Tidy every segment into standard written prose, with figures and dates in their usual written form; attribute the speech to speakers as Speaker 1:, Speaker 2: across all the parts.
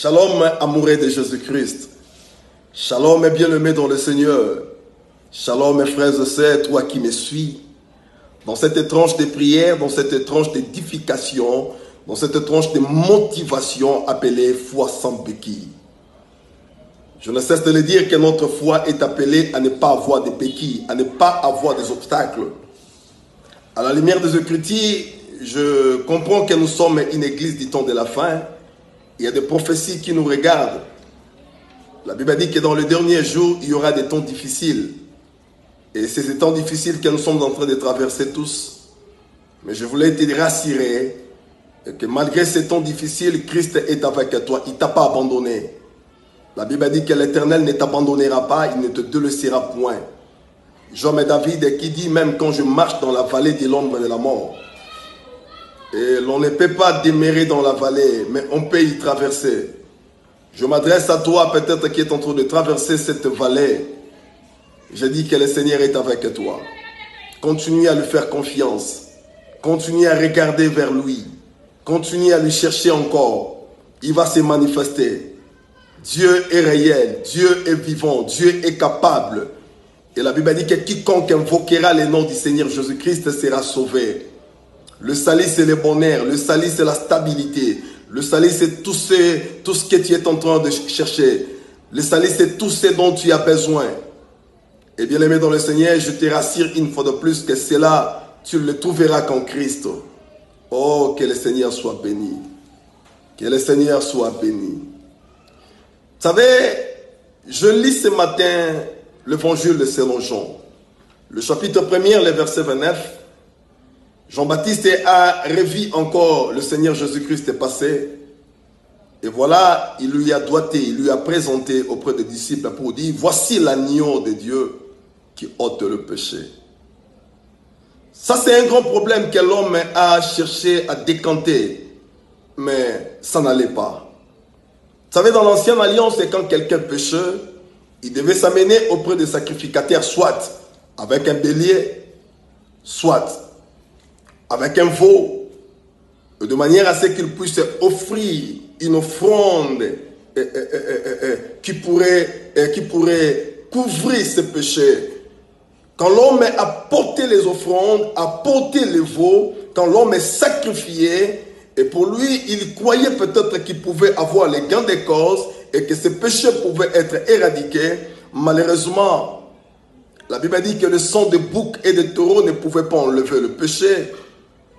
Speaker 1: Shalom, amoureux de Jésus-Christ. Shalom, bien-aimé dans le Seigneur. Shalom, mes frères et sœurs, toi qui me suis. Dans cette tranche de prière, dans cette tranche d'édification, dans cette tranche de motivation appelée foi sans béquille. Je ne cesse de le dire que notre foi est appelée à ne pas avoir de béquilles, à ne pas avoir des obstacles. À la lumière des Écritures, je comprends que nous sommes une église du temps de la fin. Il y a des prophéties qui nous regardent. La Bible dit que dans les derniers jours, il y aura des temps difficiles. Et c'est ces temps difficiles que nous sommes en train de traverser tous. Mais je voulais te rassurer que malgré ces temps difficiles, Christ est avec toi. Il ne t'a pas abandonné. La Bible dit que l'Éternel ne t'abandonnera pas, il ne te délaissera point. Job et David qui dit, même quand je marche dans la vallée de l'ombre de la mort, et l'on ne peut pas demeurer dans la vallée, mais on peut y traverser. Je m'adresse à toi, peut-être qui est en train de traverser cette vallée. Je dis que le Seigneur est avec toi. Continue à lui faire confiance. Continue à regarder vers lui. Continue à lui chercher encore. Il va se manifester. Dieu est réel. Dieu est vivant. Dieu est capable. Et la Bible dit que quiconque invoquera le nom du Seigneur Jésus-Christ sera sauvé. Le salut, c'est le bonheur. Le salut, c'est la stabilité. Le salut, c'est tout ce que tu es en train de chercher. Le salut, c'est tout ce dont tu as besoin. Et bien aimé dans le Seigneur, je te rassure une fois de plus que cela, tu le trouveras qu'en Christ. Oh, que le Seigneur soit béni. Que le Seigneur soit béni. Vous savez, je lis ce matin l'évangile de selon Jean. Le chapitre 1er, le verset 29. Jean-Baptiste a revu encore le Seigneur Jésus-Christ passé. Et voilà, il lui a doigté, il lui a présenté auprès des disciples pour dire, voici l'agneau de Dieu qui ôte le péché. Ça, c'est un grand problème que l'homme a cherché à décanter, mais ça n'allait pas. Vous savez, dans l'ancienne alliance, quand quelqu'un péchait, il devait s'amener auprès des sacrificateurs, soit avec un bélier, soit avec un veau, de manière à ce qu'il puisse offrir une offrande qui pourrait couvrir ses péchés. Quand l'homme a porté les offrandes, a porté les veaux, quand l'homme est sacrifié, et pour lui, il croyait peut-être qu'il pouvait avoir les gains de cause et que ses péchés pouvaient être éradiqués. Malheureusement, la Bible dit que le sang de bouc et de taureau ne pouvait pas enlever le péché.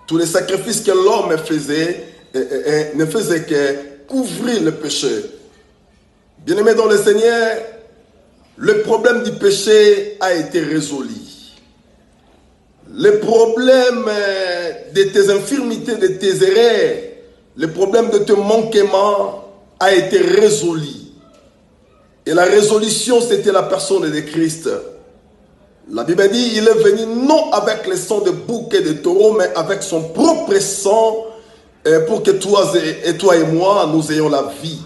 Speaker 1: Tous les sacrifices que l'homme faisait ne faisaient que couvrir le péché. Bien-aimé dans le Seigneur, le problème du péché a été résolu. Le problème de tes infirmités, de tes erreurs, le problème de tes manquements a été résolu. Et la résolution, c'était la personne de Christ. La Bible dit, il est venu non avec le sang de bouc et de taureau, mais avec son propre sang, pour que toi et moi, nous ayons la vie,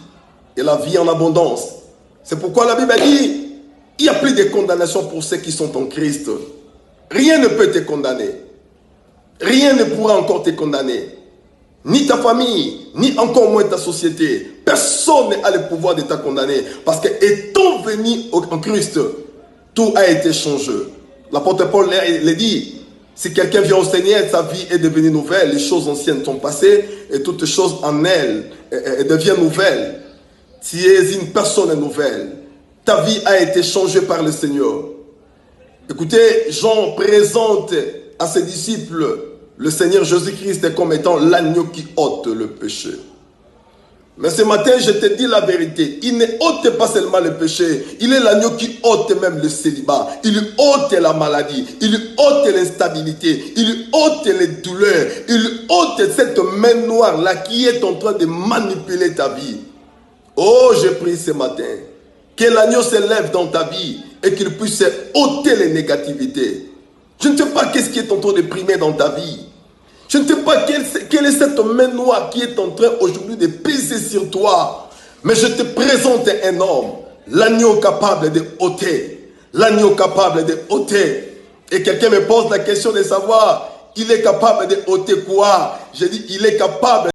Speaker 1: et la vie en abondance. C'est pourquoi la Bible dit, il n'y a plus de condamnation pour ceux qui sont en Christ. Rien ne peut te condamner. Rien ne pourra encore te condamner. Ni ta famille, ni encore moins ta société. Personne n'a le pouvoir de te condamner. Parce que étant venu en Christ, tout a été changé. L'apôtre Paul le dit, si quelqu'un vient au Seigneur, sa vie est devenue nouvelle, les choses anciennes sont passées et toutes choses en elle deviennent nouvelles. Tu es une personne nouvelle. Ta vie a été changée par le Seigneur. Écoutez, Jean présente à ses disciples le Seigneur Jésus-Christ comme étant l'agneau qui ôte le péché. Mais ce matin, je te dis la vérité. Il ne ôte pas seulement le péché. Il est l'agneau qui ôte même le célibat. Il ôte la maladie. Il ôte l'instabilité. Il ôte les douleurs. Il ôte cette main noire-là qui est en train de manipuler ta vie. Oh, je prie ce matin que l'agneau se lève dans ta vie et qu'il puisse ôter les négativités. Je ne sais pas qu'est-ce qui est en train de primer dans ta vie. Je ne sais pas quelle est cette main noire qui est en train aujourd'hui de peser sur toi. Mais je te présente un homme, l'agneau capable de ôter. L'agneau capable de ôter. Et quelqu'un me pose la question de savoir, il est capable de ôter quoi? Je dis, il est capable